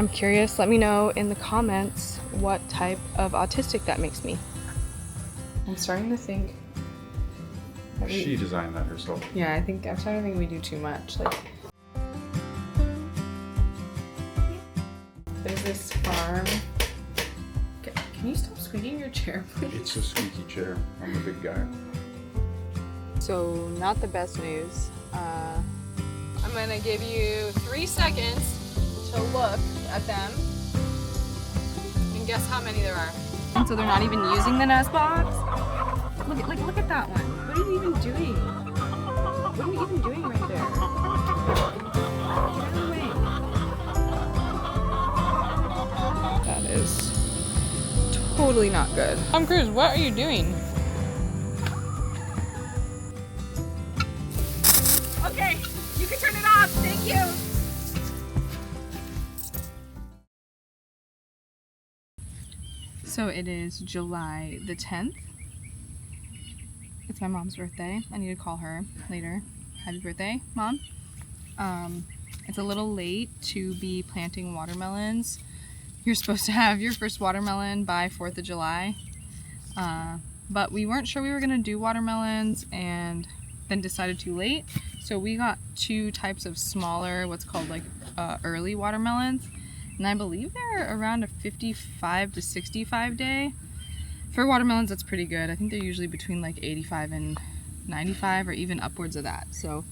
I'm curious. Let me know in the comments what type of autistic that makes me. I'm starting to think that she designed that herself. Yeah, I'm starting to think we do too much. Like, there's this farm. Can you stop squeaking your chair, please? It's a squeaky chair. I'm the big guy. So, not the best news. I'm gonna give you 3 seconds to look at them and guess how many there are. And so they're not even using the nest box. Look at that one. What are you even doing? What are you even doing right there? Get out of the way. That is totally not good. Tom Cruise, what are you doing? Okay, you can turn it off. Thank you. So it is July the 10th. It's my mom's birthday. I need to call her later. Happy birthday, Mom. It's a little late to be planting watermelons. You're supposed to have your first watermelon by 4th of July. But we weren't sure we were gonna do watermelons and then decided too late. So we got 2 types of smaller, what's called like early watermelons. And I believe they're around a 55 to 65 day. For watermelons, that's pretty good. I think they're usually between like 85 and 95 or even upwards of that. So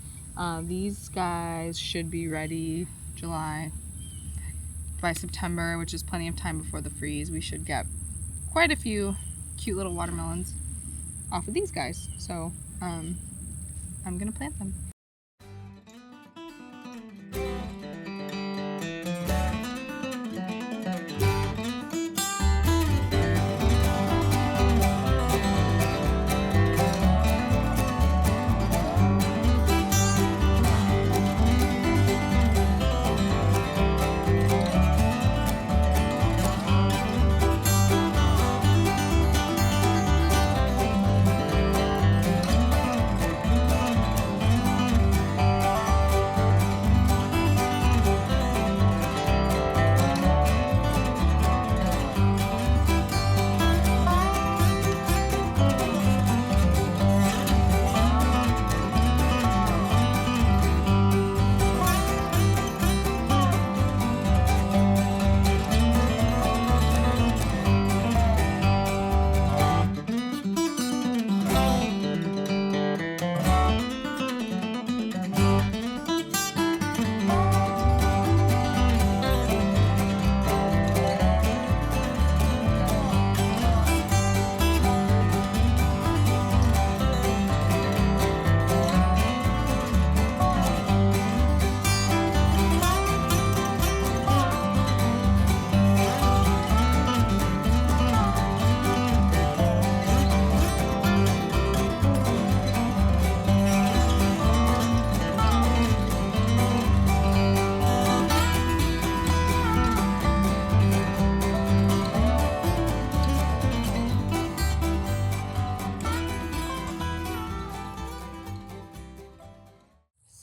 these guys should be ready July. By September, which is plenty of time before the freeze, we should get quite a few cute little watermelons off of these guys. So I'm gonna plant them.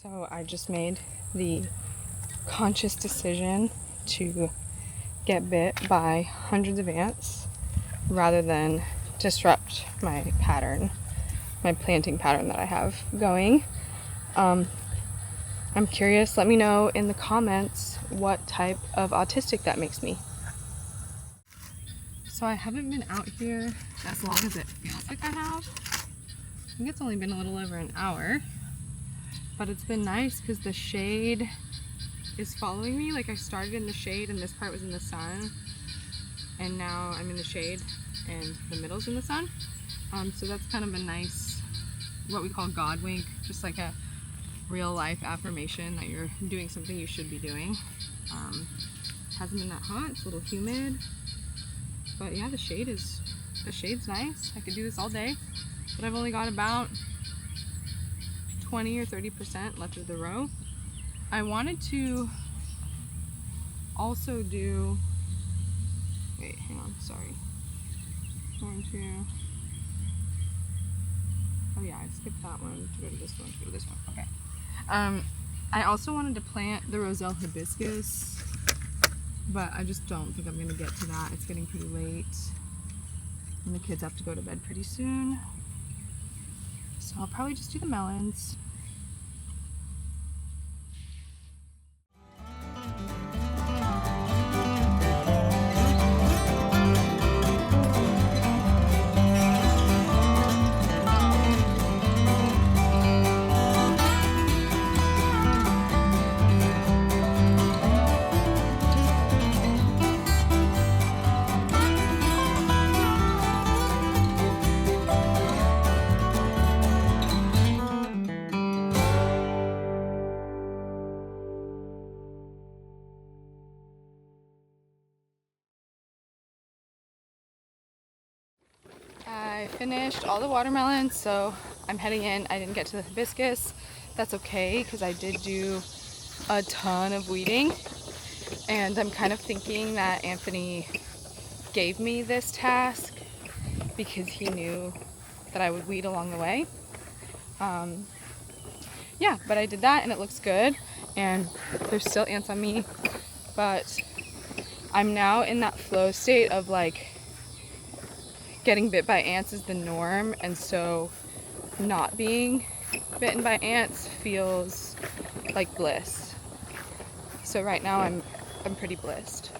So I just made the conscious decision to get bit by hundreds of ants rather than disrupt my pattern, my planting pattern that I have going. I'm curious. Let me know in the comments what type of autistic that makes me. So I haven't been out here as long as it feels like I have. I think it's only been a little over an hour. But it's been nice because the shade is following me. Like I started in the shade and this part was in the sun. And now I'm in the shade and the middle's in the sun. So that's kind of a nice, what we call God wink. Just like a real life affirmation that you're doing something you should be doing. Hasn't been that hot, it's a little humid. But yeah, the shade's nice. I could do this all day. But I've only got about 20 or 30% left of the row. I wanted to also do, wait, hang on, sorry. Oh yeah, I skipped that one to go to this one, to go to this one, okay. I also wanted to plant the Roselle hibiscus but I just don't think I'm gonna get to that. It's getting pretty late and the kids have to go to bed pretty soon. So I'll probably just do the melons. I finished all the watermelons, so I'm heading in. I didn't get to the hibiscus. That's okay, because I did do a ton of weeding. And I'm kind of thinking that Anthony gave me this task because he knew that I would weed along the way. Yeah, but I did that and it looks good. And there's still ants on me, but I'm now in that flow state of like getting bit by ants is the norm, and so not being bitten by ants feels like bliss. So right now I'm pretty blissed.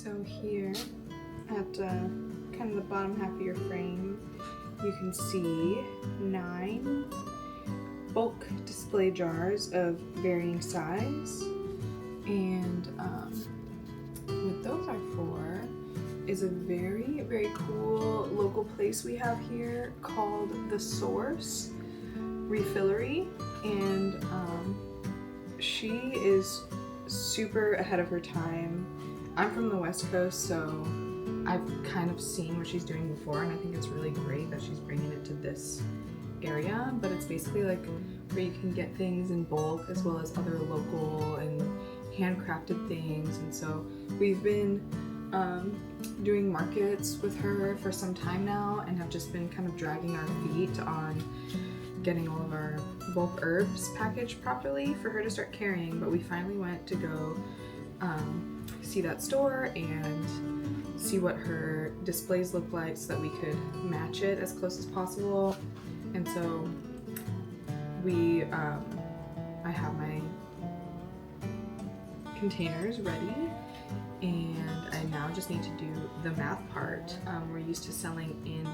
So here at kind of the bottom half of your frame, you can see 9 bulk display jars of varying size, and what those are for is a very, very cool local place we have here called The Source Refillery, and she is super ahead of her time. I'm from the West Coast, so I've kind of seen what she's doing before, and I think it's really great that she's bringing it to this area. But it's basically like where you can get things in bulk as well as other local and handcrafted things. And so we've been doing markets with her for some time now and have just been kind of dragging our feet on getting all of our bulk herbs packaged properly for her to start carrying. But we finally went to go see that store and see what her displays look like so that we could match it as close as possible. And so we I have my containers ready, and I now just need to do the math part. We're used to selling in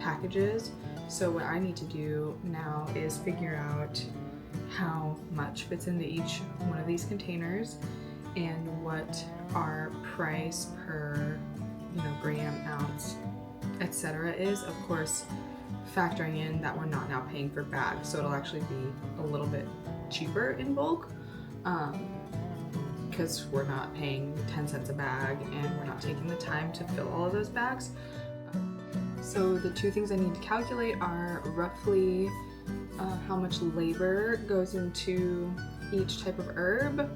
packages, so what I need to do now is figure out how much fits into each one of these containers and what our price per gram, ounce, etc. is. Of course, factoring in that we're not now paying for bags, so it'll actually be a little bit cheaper in bulk because we're not paying 10 cents a bag and we're not taking the time to fill all of those bags. So the two things I need to calculate are roughly how much labor goes into each type of herb.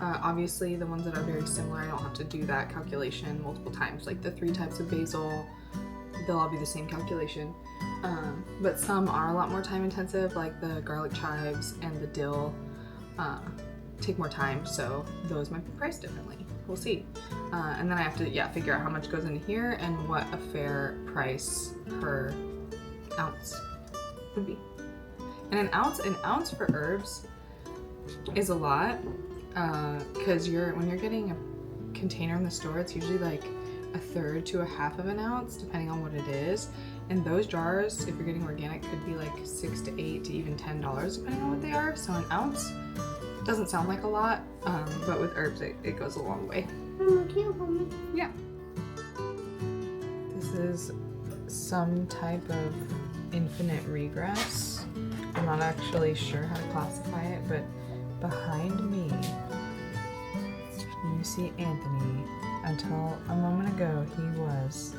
Obviously the ones that are very similar, I don't have to do that calculation multiple times. Like the 3 types of basil, they'll all be the same calculation. But some are a lot more time intensive, like the garlic chives and the dill take more time, so those might be priced differently. We'll see. And then I have to figure out how much goes into here and what a fair price per ounce would be. And an ounce for herbs is a lot, because when you're getting a container in the store, it's usually like a third to a half of an ounce, depending on what it is. And those jars, if you're getting organic, could be like $6 to $8 to even $10, depending on what they are. So an ounce doesn't sound like a lot, but with herbs, it goes a long way. Yeah. This is some type of infinite regress. I'm not actually sure how to classify it, but behind me, you see Anthony. Until a moment ago, he was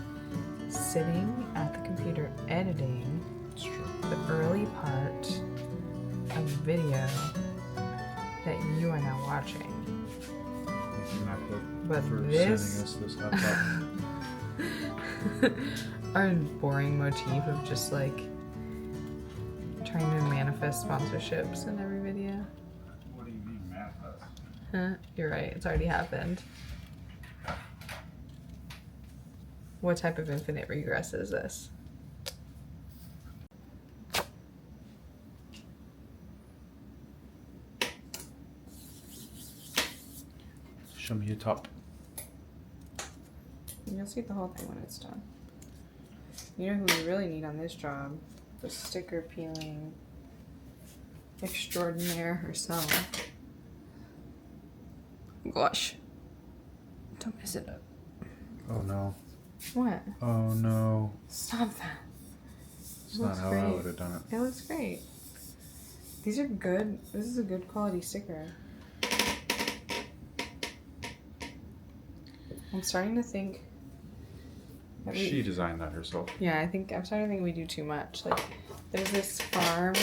sitting at the computer editing the early part of a video that you are now watching. But this our boring motif of just like trying to manifest sponsorships in every video. What do you mean manifest? Huh? You're right, it's already happened. What type of infinite regress is this? Show me your top. You'll see the whole thing when it's done. You know who we really need on this job? The sticker peeling extraordinaire herself. Gosh. Don't mess it up. Oh no. What? Oh no. Stop that. It's not how I would have done it. It looks great. These are good. This is a good quality sticker. I'm starting to think that She designed that herself. Yeah, I'm starting to think we do too much. Like, there's this farm.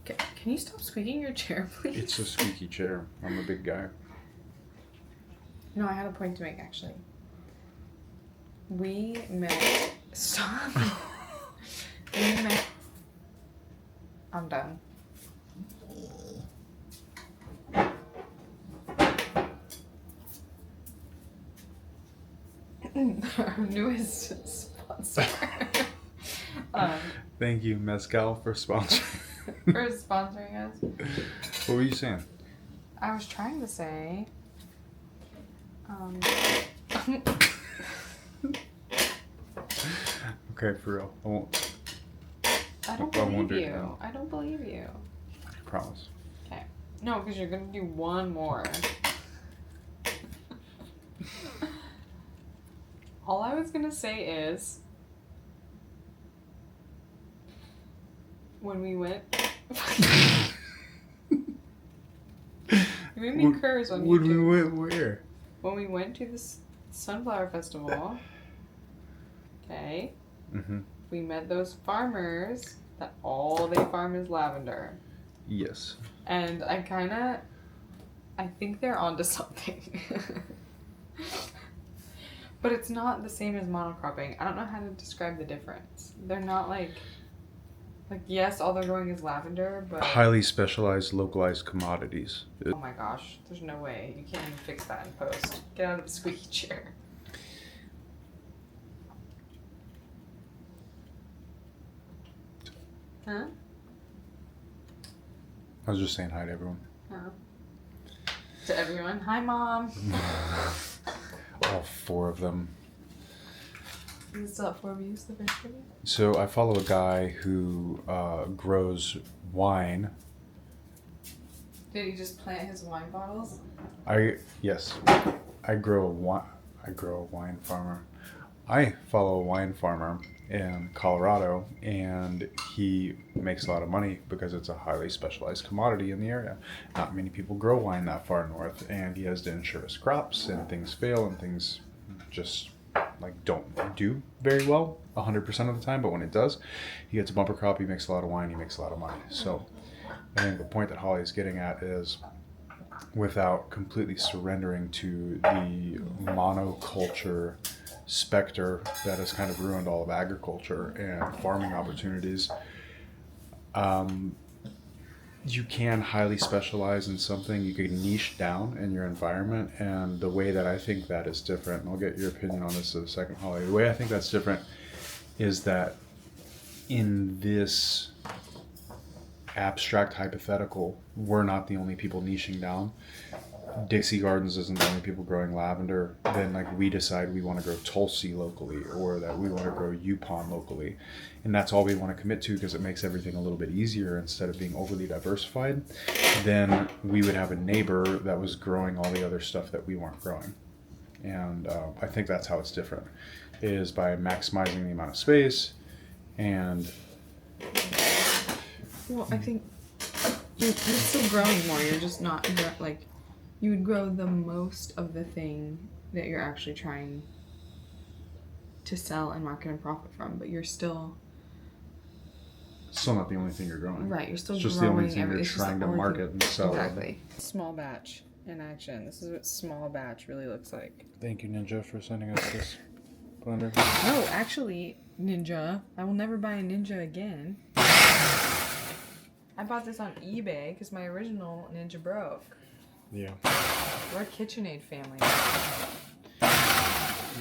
Can you stop squeaking your chair, please? It's a squeaky chair. I'm a big guy. No, I had a point to make, actually. We met... Stop. We met... I'm done. Our newest sponsor. Thank you, Mezcal, for sponsoring. For sponsoring us. What were you saying? I was trying to say... Okay, for real. I won't. I don't I won't believe do it you. now. I don't believe you. I promise. Okay. No, because you're gonna do one more. All I was gonna say is, when we went, you made me curse on When we YouTube. went where? When we went to this sunflower festival, okay, we met those farmers that all they farm is lavender. Yes. And I think they're onto something. But it's not the same as monocropping. I don't know how to describe the difference. They're not like yes, all they're growing is lavender, but... Highly specialized, localized commodities. Oh my gosh, there's no way. You can't even fix that in post. Get out of the squeaky chair. Huh? I was just saying hi to everyone. Oh. To everyone. Hi, Mom. All four of them. Is it still at 4 views the first video? So I follow a guy who grows wine. Did he just plant his wine bottles? Yes. I grow a wine farmer. I follow a wine farmer in Colorado, and he makes a lot of money because it's a highly specialized commodity in the area. Not many people grow wine that far north, and he has to insure his crops, and things fail, and things just don't do very well 100% of the time. But when it does, he gets a bumper crop, he makes a lot of wine, he makes a lot of money. So I think the point that Holly's getting at is, without completely surrendering to the monoculture specter that has kind of ruined all of agriculture and farming opportunities, you can highly specialize in something. You can niche down in your environment, and the way that I think that is different, and I'll get your opinion on this in a second, Holly, the way I think that's different is that in this abstract hypothetical, we're not the only people niching down. Dixie Gardens isn't the only people growing lavender, then like we decide we want to grow Tulsi locally, or that we want to grow Yupon locally, and that's all we want to commit to because it makes everything a little bit easier instead of being overly diversified. Then we would have a neighbor that was growing all the other stuff that we weren't growing, and I think that's how it's different, is by maximizing the amount of space. And well, I think you're still growing more. You're just not like, you would grow the most of the thing that you're actually trying to sell and market and profit from, but you're still not the only thing you're growing. right. You're still It's just growing the only thing you're trying to market and sell. Exactly. Small batch in action. This is what small batch really looks like. Thank you, Ninja, for sending us this blender. No, actually, Ninja, I will never buy a Ninja again. I bought this on eBay because my original Ninja broke. Yeah. We're a KitchenAid family.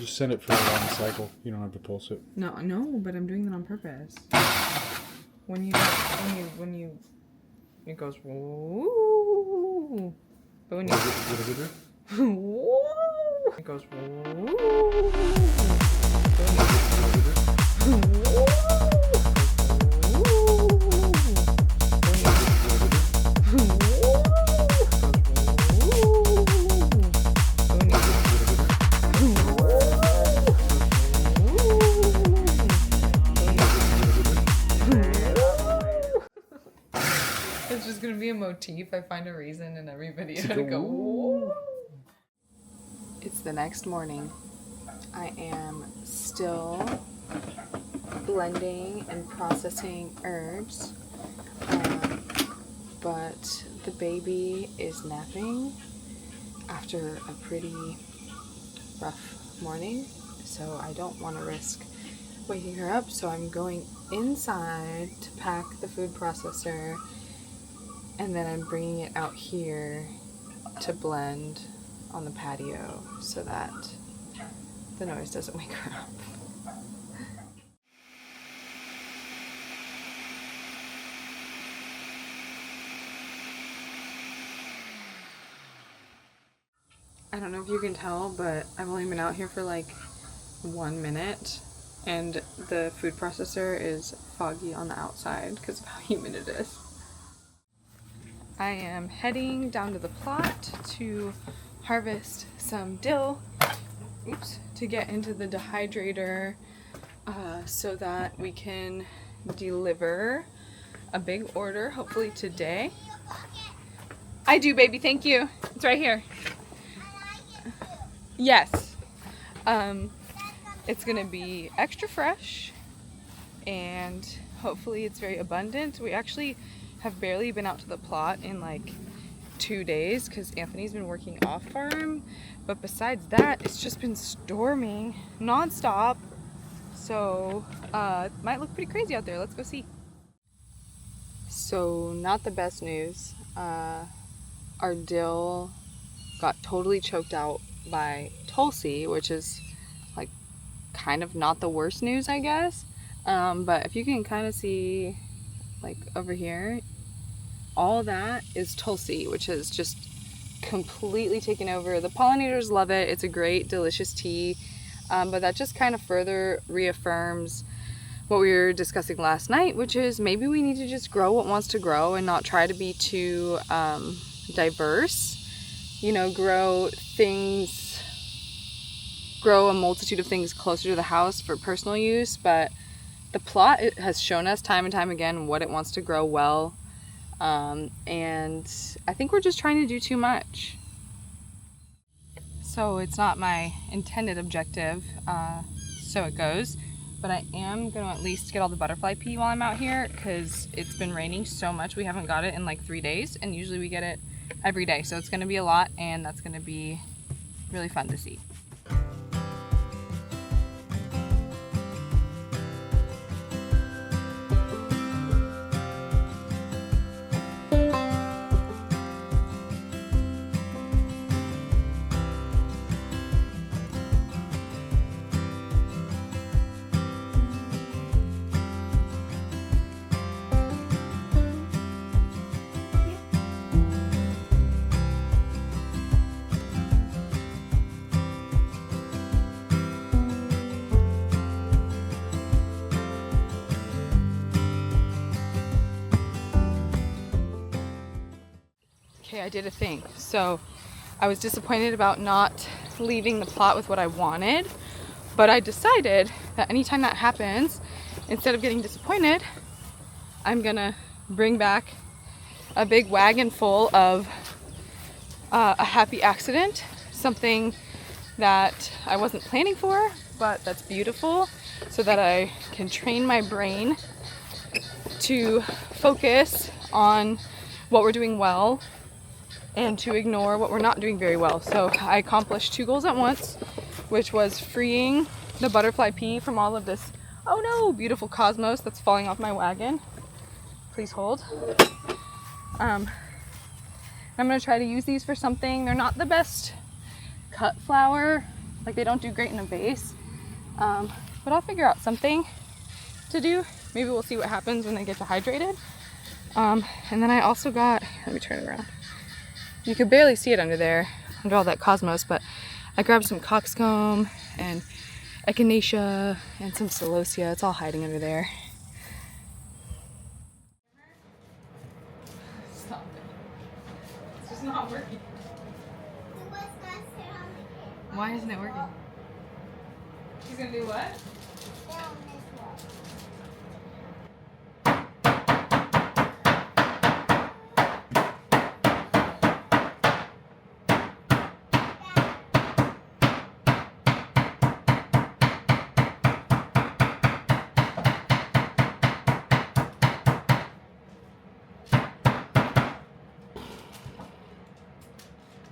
Just send it for a long cycle. You don't have to pulse it. No, but I'm doing that on purpose. When you, it goes woo. But when you, What does it do? woo, it goes woo. But when you, woo. It's just gonna be a motif. I find a reason in every video to go woo. It's the next morning. I am still blending and processing herbs, but the baby is napping after a pretty rough morning, so I don't want to risk waking her up, so I'm going inside to pack the food processor, and then I'm bringing it out here to blend on the patio so that the noise doesn't wake her up. I don't know if you can tell, but I've only been out here for like 1 minute, and the food processor is foggy on the outside because of how humid it is. I am heading down to the plot to harvest some dill, to get into the dehydrator so that we can deliver a big order, hopefully today. I do, baby, thank you. It's right here. Yes. It's gonna be extra fresh and hopefully it's very abundant. We actually have barely been out to the plot in like 2 days because Anthony's been working off farm, but besides that it's just been storming non-stop, so it might look pretty crazy out there. Let's go see. So not the best news. Our dill got totally choked out by Tulsi, which is like kind of not the worst news, I guess, but if you can kind of see like over here, all that is Tulsi, which is just completely taken over. The pollinators love it. It's a great delicious tea, but that just kind of further reaffirms what we were discussing last night, which is maybe we need to just grow what wants to grow and not try to be too diverse. You know, grow a multitude of things closer to the house for personal use, but the plot, it has shown us time and time again what it wants to grow well, and I think we're just trying to do too much. So it's not my intended objective, so it goes, but I am going to at least get all the butterfly pea while I'm out here because it's been raining so much. We haven't got it in like 3 days, and usually we get it every day, so it's going to be a lot, and that's going to be really fun to see. I did a thing. So I was disappointed about not leaving the plot with what I wanted, but I decided that anytime that happens, instead of getting disappointed, I'm gonna bring back a big wagon full of a happy accident, something that I wasn't planning for, but that's beautiful, so that I can train my brain to focus on what we're doing well and to ignore what we're not doing very well. So I accomplished 2 goals at once, which was freeing the butterfly pea from all of this, oh no, beautiful cosmos that's falling off my wagon. Please hold. I'm gonna try to use these for something. They're not the best cut flower, like they don't do great in a vase, but I'll figure out something to do. Maybe we'll see what happens when they get dehydrated. And then I also got, let me turn it around. You could barely see it under there, under all that cosmos, but I grabbed some coxcomb and echinacea and some celosia. It's all hiding under there. Stop it. It's just not working. Why isn't it working? She's gonna do what?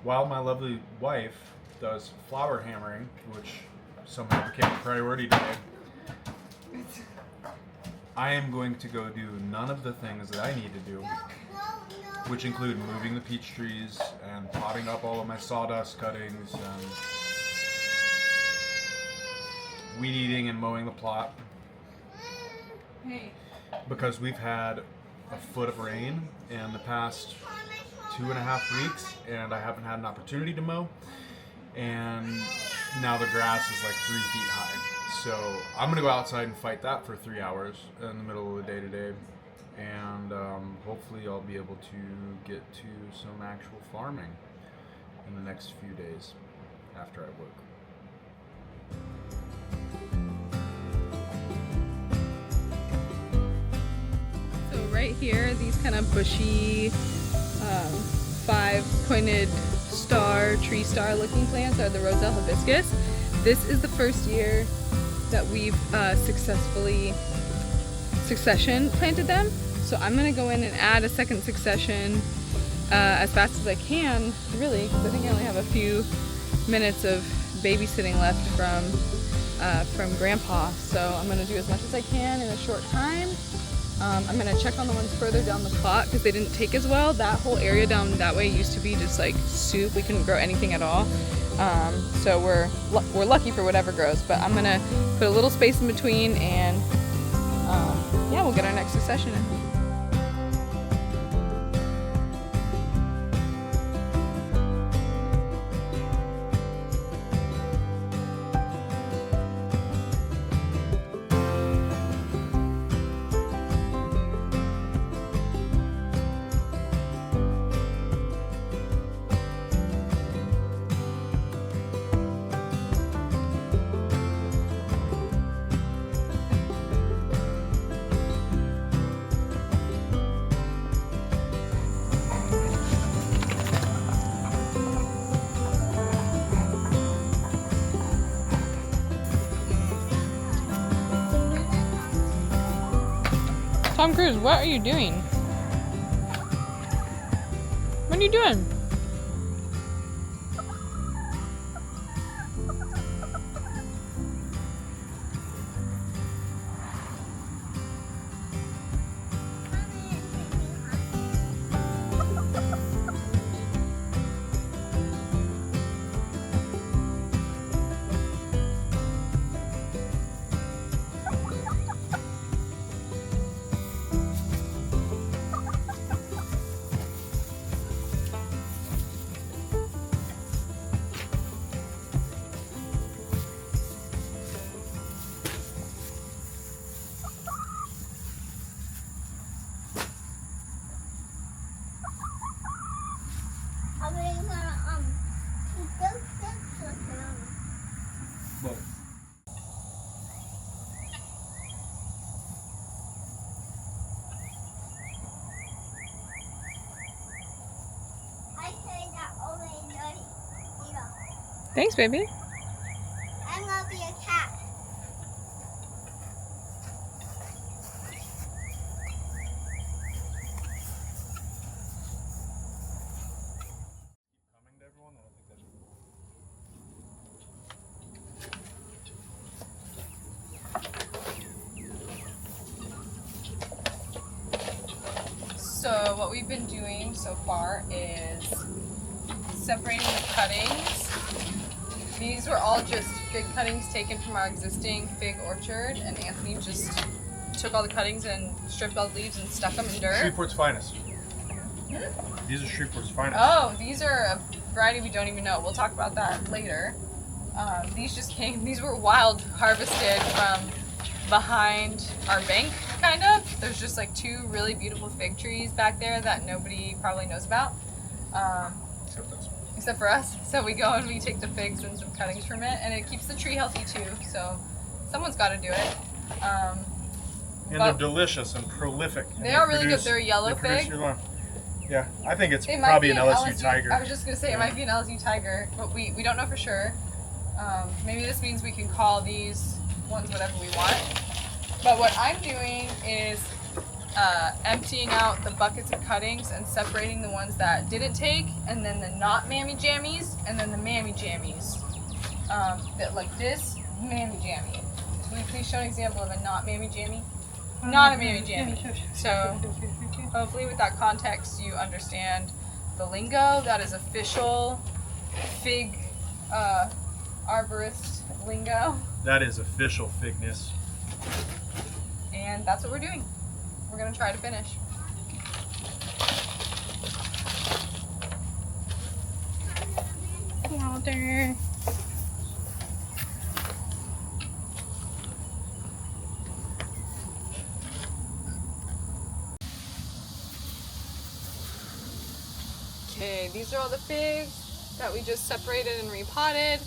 While my lovely wife does flower hammering, which somehow became a priority today, I am going to go do none of the things that I need to do, which include moving the peach trees and potting up all of my sawdust cuttings and weed eating and mowing the plot. Hey. Because we've had a foot of rain in the past 2.5 weeks, and I haven't had an opportunity to mow, and now the grass is like 3 feet high. So I'm gonna go outside and fight that for 3 hours in the middle of the day today, and hopefully I'll be able to get to some actual farming in the next few days after I work. So right here, these kind of bushy 5-pointed tree star looking plants are the Roselle hibiscus. This is the first year that we've successfully succession planted them. So I'm gonna go in and add a second succession as fast as I can, really, because I think I only have a few minutes of babysitting left from Grandpa. So I'm gonna do as much as I can in a short time. I'm gonna check on the ones further down the plot because they didn't take as well. That whole area down that way used to be just like soup. We couldn't grow anything at all. So we're lucky for whatever grows. But I'm gonna put a little space in between, and yeah, we'll get our next succession in. Tom Cruise, what are you doing? What are you doing? Thanks, baby. I'm gonna be a cat. So what we've been doing so far is separating the cuttings. These were all just fig cuttings taken from our existing fig orchard, and Anthony just took all the cuttings and stripped all the leaves and stuck them in dirt. Shreveport's finest. These are Shreveport's finest. Oh, these are a variety we don't even know. We'll talk about that later. These were wild harvested from behind our bank, kind of. There's just like 2 really beautiful fig trees back there that nobody probably knows about. Except us. Except for us. So we go and we take the figs and some cuttings from it, and it keeps the tree healthy too, so someone's got to do it. And they're delicious and prolific. And They are really good. They're a yellow fig. Yeah, I think it's It might probably be an LSU Tiger. I was just going to say it might be an LSU Tiger, but we don't know for sure. Maybe this means we can call these ones whatever we want. But what I'm doing is emptying out the buckets of cuttings and separating the ones that didn't take, and then the not mammy jammies, and then the mammy jammies. That like this mammy jammy. So will you please show an example of a not mammy jammy? Not a mammy jammy. So hopefully with that context you understand the lingo. That is official fig arborist lingo. That is official figness. And that's what we're doing. We're gonna try to finish. Walter. Okay, these are all the figs that we just separated and repotted.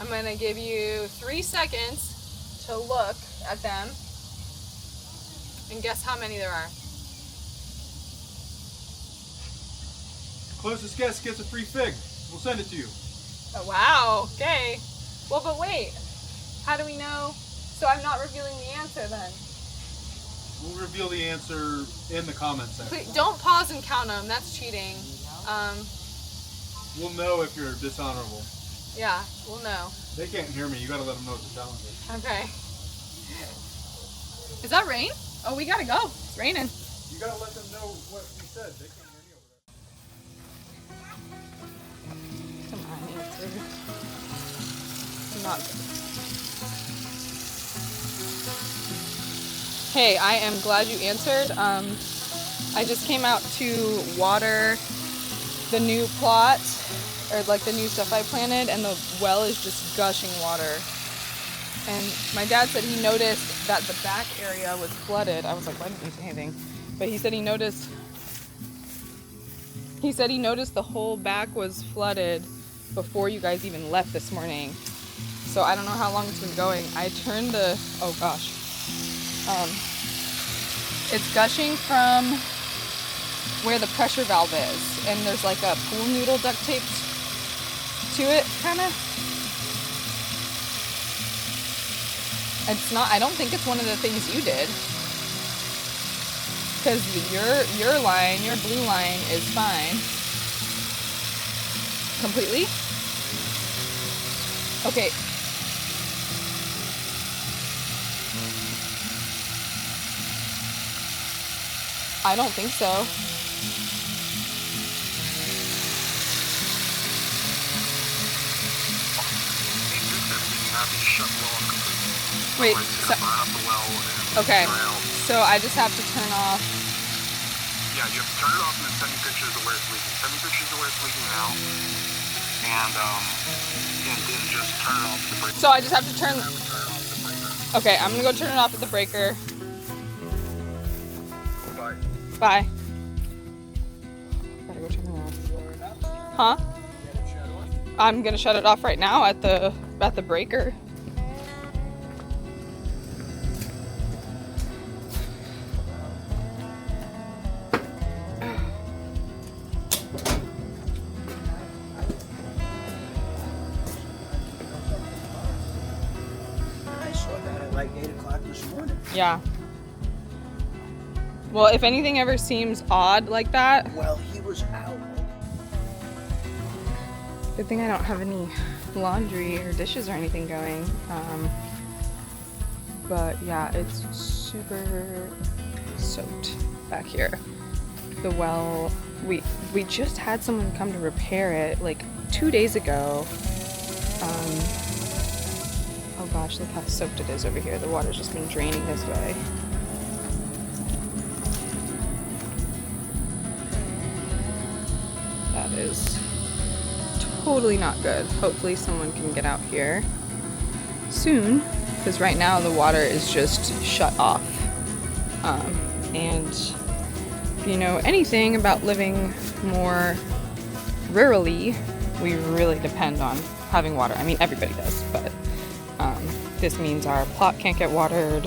I'm gonna give you 3 seconds to look at them and guess how many there are. Closest guess gets a free fig. We'll send it to you. Oh, wow, okay. Well, but wait, how do we know? So I'm not revealing the answer then. We'll reveal the answer in the comments section. Please, don't pause and count them, that's cheating. We'll know if you're dishonorable. Yeah, we'll know. They can't hear me. You gotta let them know it's a challenge. Okay. Is that rain? Oh, we gotta go. It's raining. You gotta let them know what we said. They can't hear me over there. Come on, answer. Not good. Hey, I am glad you answered. I just came out to water the new plot, or like the new stuff I planted, and the well is just gushing water. And my dad said he noticed that the back area was flooded. I was like, why didn't you say anything? But he said he noticed the whole back was flooded before you guys even left this morning. So I don't know how long it's been going. I turned the, oh gosh. It's gushing from where the pressure valve is. And there's like a pool noodle duct taped to it, kind of. It's not, I don't think it's one of the things you did. Because your line, your blue line is fine. Completely? Okay. I don't think so. Wait, so, okay, so I just have to turn off. Yeah, you have to turn it off and then send me pictures of where it's leaking. Send me pictures of where it's leaking now, and just turn it off at the breaker. So I just have to turn. Okay, I'm gonna go turn it off at the breaker. Bye. Bye. Gotta go turn it off. Huh? I'm gonna shut it off right now at the breaker. like 8 o'clock this morning. Yeah. Well, if anything ever seems odd like that. Well, he was out. Good thing I don't have any laundry or dishes or anything going. But yeah, it's super soaked back here. The well, we just had someone come to repair it like 2 days ago. Oh gosh, look how soaked it is over here. The water's just been draining this way. That is totally not good. Hopefully someone can get out here soon, because right now the water is just shut off. And if you know anything about living more rurally, we really depend on having water. I mean, everybody does, but this means our plot can't get watered,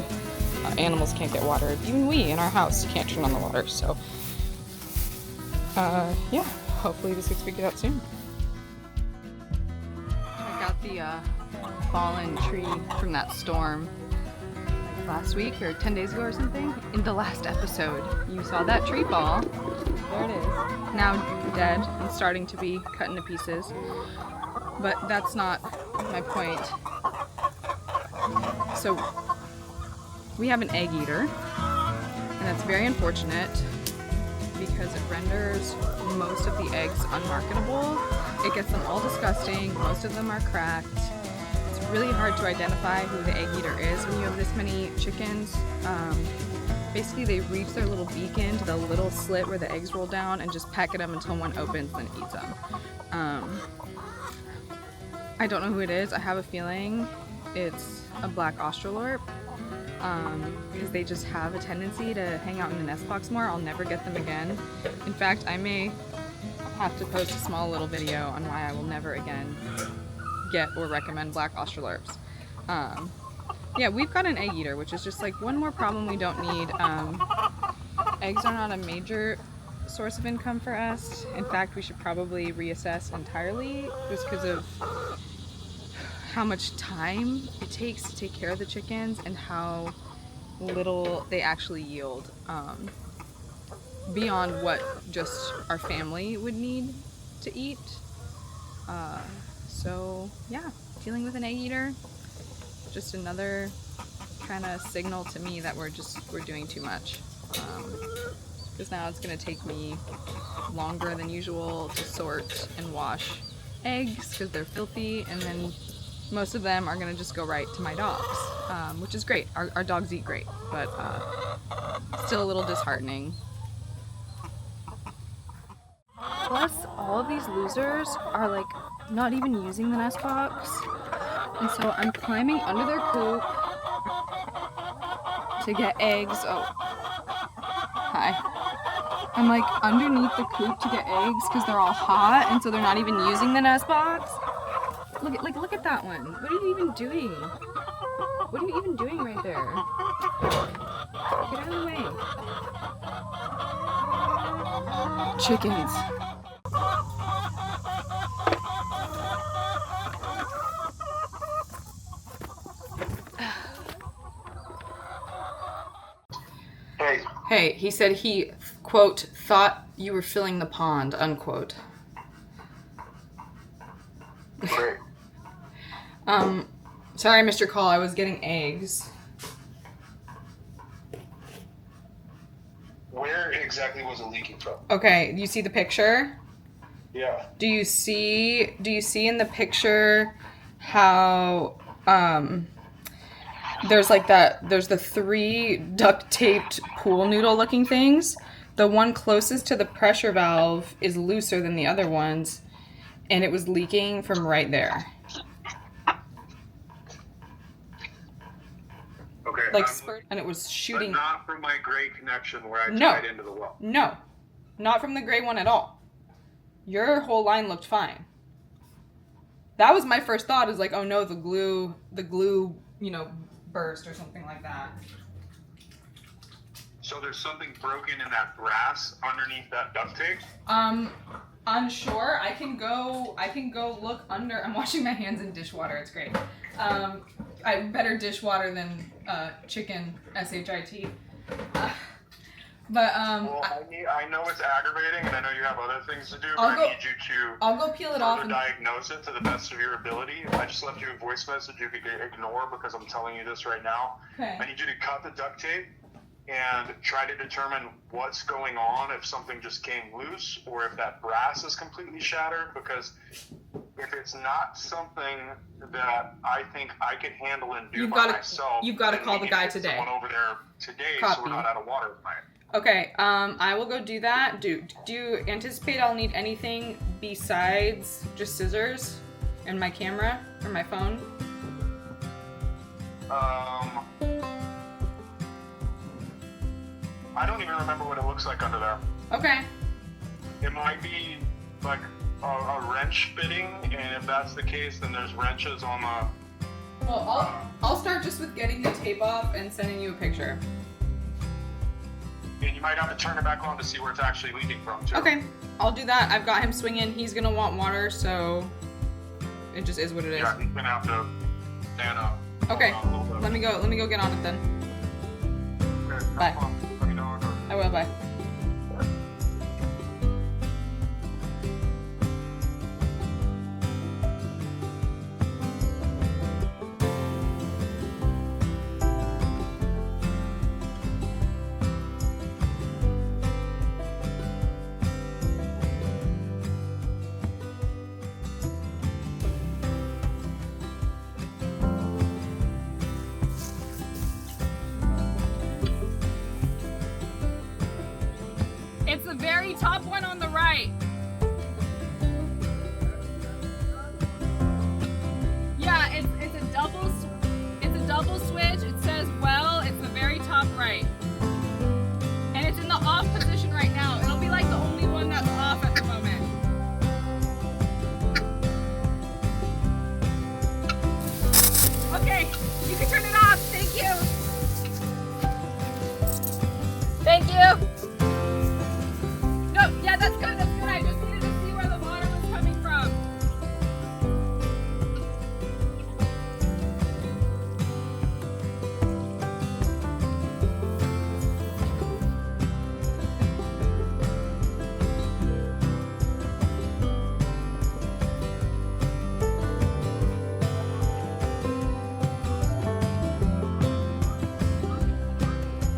our animals can't get watered, even we in our house can't turn on the water. So yeah, hopefully this gets figured out soon. I got the fallen tree from that storm like last week or 10 days ago or something. In the last episode, you saw that tree fall. There it is. Now dead and starting to be cut into pieces. But that's not my point. So we have an egg eater, and that's very unfortunate because it renders most of the eggs unmarketable. It gets them all disgusting. Most of them are cracked. It's really hard to identify who the egg eater is when you have this many chickens. Basically, they reach their little beak into the little slit where the eggs roll down and just peck at them until one opens and then eats them. I don't know who it is. I have a feeling it's a black Australorp, because they just have a tendency to hang out in the nest box more. I'll never get them again. In fact, I may have to post a small little video on why I will never again get or recommend black Australorps. Yeah, we've got an egg eater, which is just like one more problem we don't need. Eggs are not a major source of income for us. In fact, we should probably reassess entirely just because of how much time it takes to take care of the chickens and how little they actually yield, beyond what just our family would need to eat. So yeah, dealing with an egg eater, just another kind of signal to me that we're doing too much. Because now it's gonna take me longer than usual to sort and wash eggs because they're filthy, and then most of them are gonna just go right to my dogs, which is great. Our dogs eat great, but still a little disheartening. Plus, all of these losers are like not even using the nest box, and so I'm climbing under their coop to get eggs. Oh, hi. I'm like underneath the coop to get eggs because they're all hot, and so they're not even using the nest box. Look at that one. What are you even doing? What are you even doing right there? Get out of the way. Chickens. Hey, he said he, quote, thought you were filling the pond, unquote. Great. Sorry I missed your call. I was getting eggs. Where exactly was it leaking from? Okay, you see the picture? Yeah. Do you see in the picture how there's the 3 duct taped pool noodle looking things? The one closest to the pressure valve is looser than the other ones, and it was leaking from right there. Okay. Like spurt, and it was shooting. But not from my gray connection where I No. tied into the well. No, not from the gray one at all. Your whole line looked fine. That was my first thought, is like, oh no, the glue, burst or something like that. So there's something broken in that brass underneath that duct tape? Unsure. I can go look under. I'm washing my hands in dishwater. It's great. I better dishwater than chicken, SHIT. Well, I know it's aggravating, and I know you have other things to do, but I need you to I'll go peel it off further diagnose it to the best of your ability. I just left you a voice message you could ignore because I'm telling you this right now. Okay. I need you to cut the duct tape and try to determine what's going on, if something just came loose or if that brass is completely shattered, because if it's not something that I think I can handle and do myself, you've got to then call we the need to guy get today. someone over there today so Copy. we're not out of water tonight. Okay, I will go do that. Do you anticipate I'll need anything besides just scissors and my camera or my phone? I don't even remember what it looks like under there. Okay. It might be like a wrench fitting, and if that's the case, then there's wrenches on the... Well, I'll start just with getting the tape off and sending you a picture. And you might have to turn it back on to see where it's actually leaking from, too. Okay, I'll do that. I've got him swinging. He's gonna want water, so it just is what it is. Yeah, he's gonna have to stand up. Okay, let me go get on it then. Okay, Bye. Let me know. I will. Bye. It's the very top one on the right. Yeah, it's a double switch. It says well. It's the very top right, and it's in the off position right now. It'll be like the only one that's off at the moment. Okay, you can turn it off. Thank you. Thank you. No, yeah, that's good. That's good. I just needed to see where the water was coming from.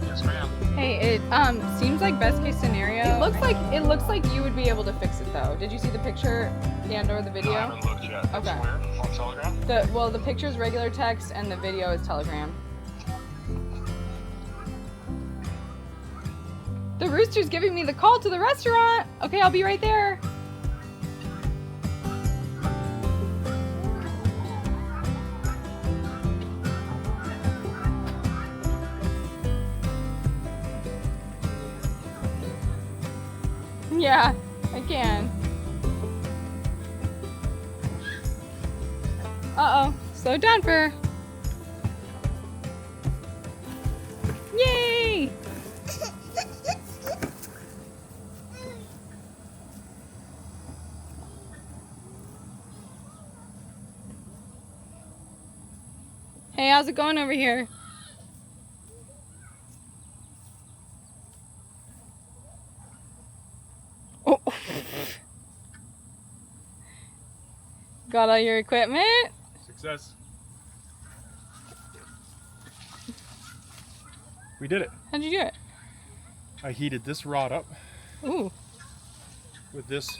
Yes, ma'am. Hey, it seems like best case scenario. It looks like you would be able to fix it though. Did you see the picture and or the video? No, I haven't looked yet. Okay. That's where? On Telegram? The picture is regular text and the video is Telegram. The rooster's giving me the call to the restaurant. Okay, I'll be right there. Yeah, I can. Uh-oh, slow down for her. Yay! Hey, how's it going over here? Oh. Got all your equipment? Success. We did it. How'd you do it? I heated this rod up Ooh, with this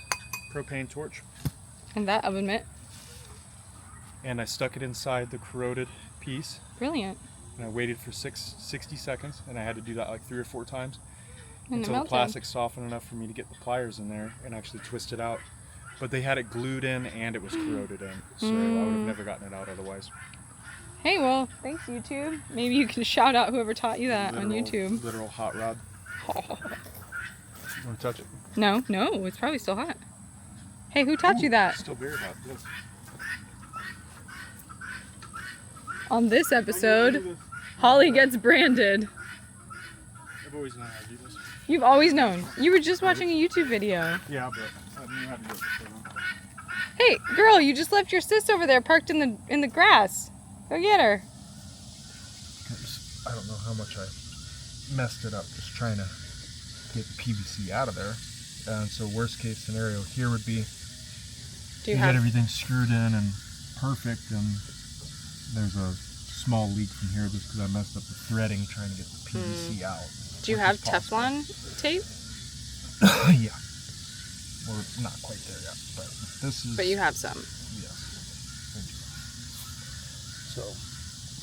propane torch, and that oven mitt. and I stuck it inside the corroded piece, Brilliant. and I waited for 60 seconds, and I had to do that like 3 or 4 times And it until the melted. plastic softened enough for me to get the pliers in there and actually twist it out. But they had it glued in and it was corroded in, so I would have never gotten it out otherwise. Hey, well, thanks YouTube. Maybe you can shout out whoever taught you that on YouTube. Literal hot rod. You want to touch it? No, it's probably still hot. Hey, who taught you that? Still very hot. Yes. On this episode, Holly gets branded. I've always known how to do this. You've always known. You were just watching a YouTube video. Yeah, but I knew how to do it before. Hey, girl, you just left your sis over there parked in the grass. Go get her. because I don't know how much I messed it up just trying to get the PVC out of there. And so worst case scenario here would be you get everything screwed in and perfect, and there's a small leak from here just because I messed up the threading trying to get the PVC out. Do you have Teflon tape? Yeah. We're not quite there yet, but this is... But you have some. Yes. So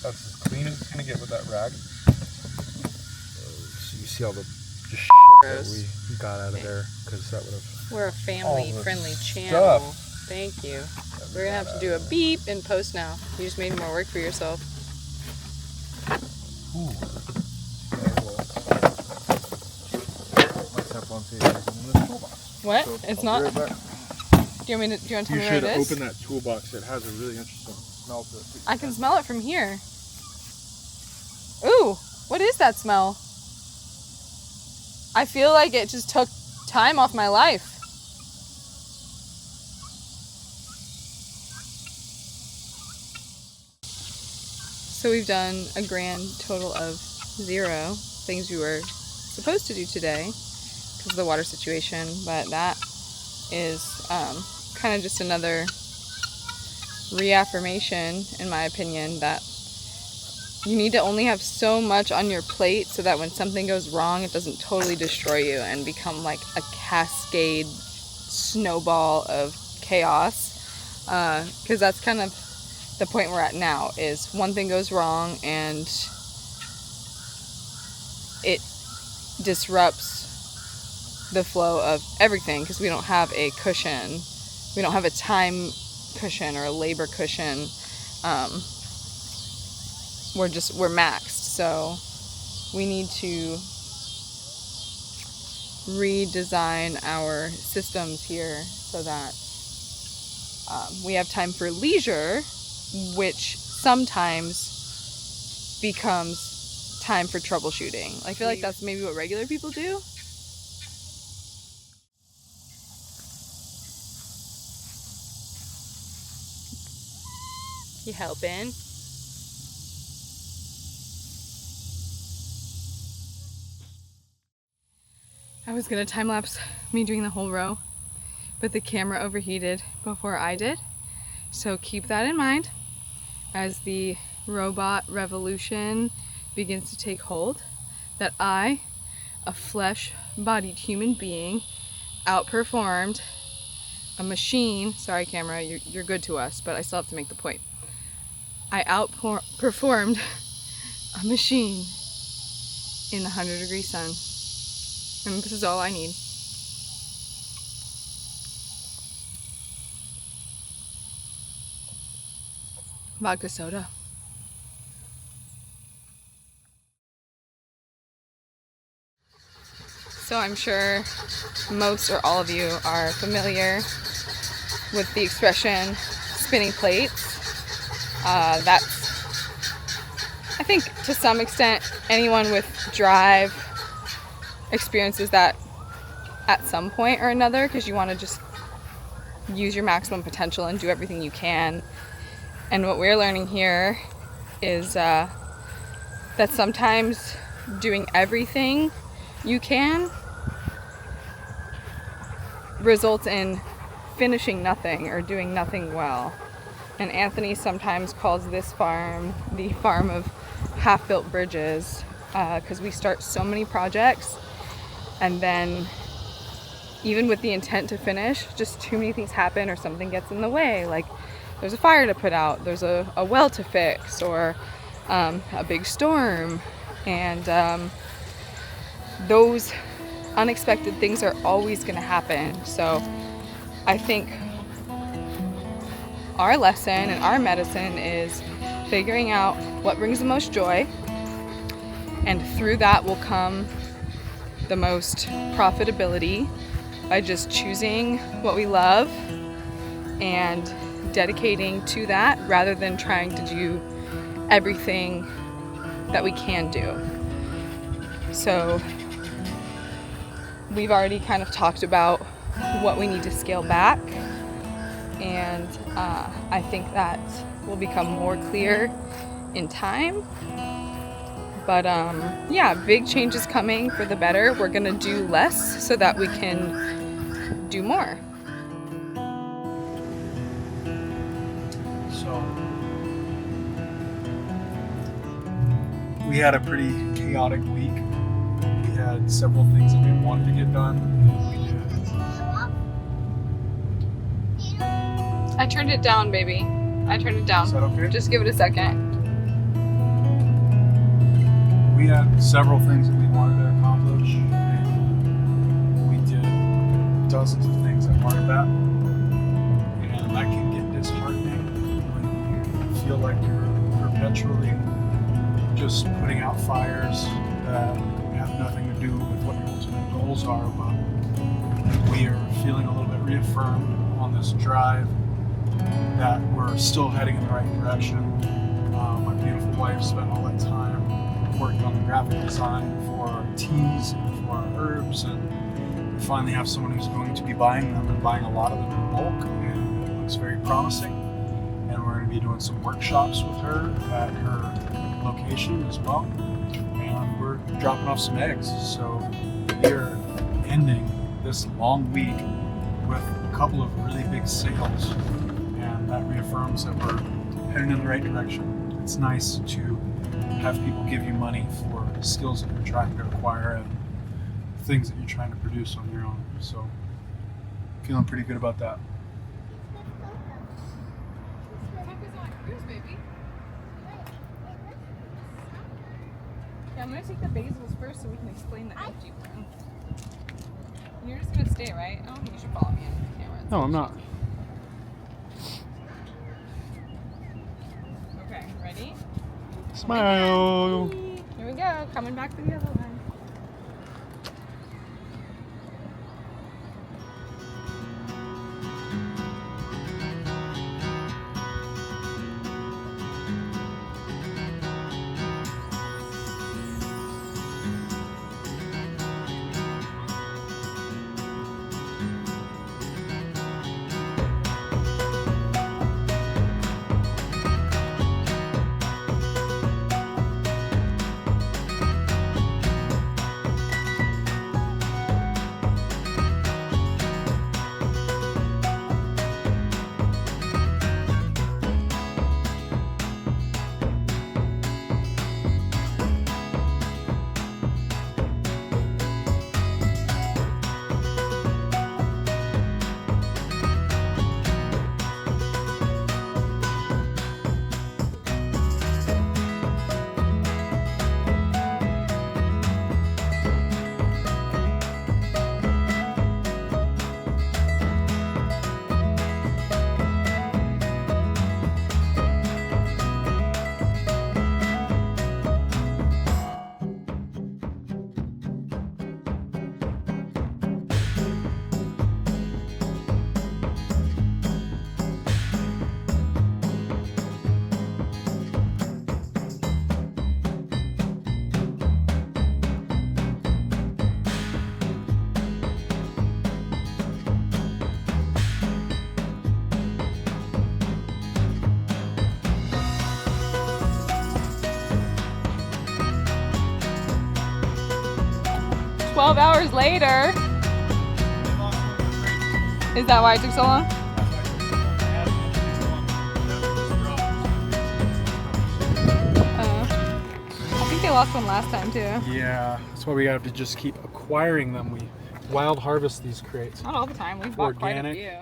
that's as clean as it's going to get with that rag. So you see all the shit that we got out of there, because that would have... We're a family-friendly channel. Thank you. We're going to have to do a beep in post now. You just made more work for yourself. Ooh. My Teflon tape is in this toolbox. What? So It's I'll not? be right back. Do you want to tell You me where should it is? open that toolbox. It has a really interesting smell to it. I can smell it from here. Ooh, what is that smell? I feel like it just took time off my life. So we've done a grand total of 0 things we were supposed to do today because of the water situation, but that is kind of just another reaffirmation, in my opinion, that you need to only have so much on your plate so that when something goes wrong, it doesn't totally destroy you and become like a cascade snowball of chaos. Because that's kind of the point we're at now, is one thing goes wrong and it disrupts the flow of everything because we don't have a cushion. We don't have a time cushion or a labor cushion. We're maxed, so we need to redesign our systems here so that we have time for leisure, which sometimes becomes time for troubleshooting. I feel like that's maybe what regular people do. You helping? I was gonna time lapse me doing the whole row, but the camera overheated before I did. So keep that in mind as the robot revolution begins to take hold, that I, a flesh-bodied human being, outperformed a machine. Sorry camera, you're good to us, but I still have to make the point. I outperformed a machine in the 100-degree sun. And this is all I need. Vodka soda. So I'm sure most or all of you are familiar with the expression spinning plates. That's, I think to some extent, anyone with drive experiences that at some point or another, because you want to just use your maximum potential and do everything you can. And what we're learning here is that sometimes doing everything you can results in finishing nothing or doing nothing well. And Anthony sometimes calls this farm the farm of half-built bridges, because we start so many projects and then even with the intent to finish, just too many things happen or something gets in the way. Like there's a fire to put out, there's a well to fix, or a big storm. And those unexpected things are always going to happen. So I think our lesson and our medicine is figuring out what brings the most joy, and through that will come the most profitability by just choosing what we love and dedicating to that rather than trying to do everything that we can do. So we've already kind of talked about what we need to scale back, and I think that will become more clear in time. But yeah, big changes coming for the better. We're gonna do less so that we can do more. So we had a pretty chaotic week. We had several things that we wanted to get done. We did. I turned it down, baby. I turned it down. Is that okay? Just give it a second. We had several things that we wanted to accomplish, and we did dozens of things that weren't that. And that can get disheartening when you feel like you're perpetually just putting out fires that have nothing to do with what your ultimate goals are. But we are feeling a little bit reaffirmed on this drive that we're still heading in the right direction. My beautiful wife spent all that time working on the graphic design for our teas and for our herbs, and we finally have someone who's going to be buying them and buying a lot of them in bulk, and it looks very promising. And we're going to be doing some workshops with her at her location as well, and we're dropping off some eggs. So we're ending this long week with a couple of really big sales, and that reaffirms that we're heading in the right direction. It's nice to have people give you money for skills that you're trying to acquire and things that you're trying to produce on your own. So feeling pretty good about that. Yeah, I'm gonna take the basils first so we can explain the empty room. You're just gonna stay, right? I don't think you should follow me on the camera. No, I'm not. Okay, ready? Smile. Here we go, coming back to the other line. $12 later. Is that why it took so long? I think they lost one last time too. Yeah, that's why we have to just keep acquiring them. We wild harvest these crates. Not all the time. We've bought quite a Organic. few.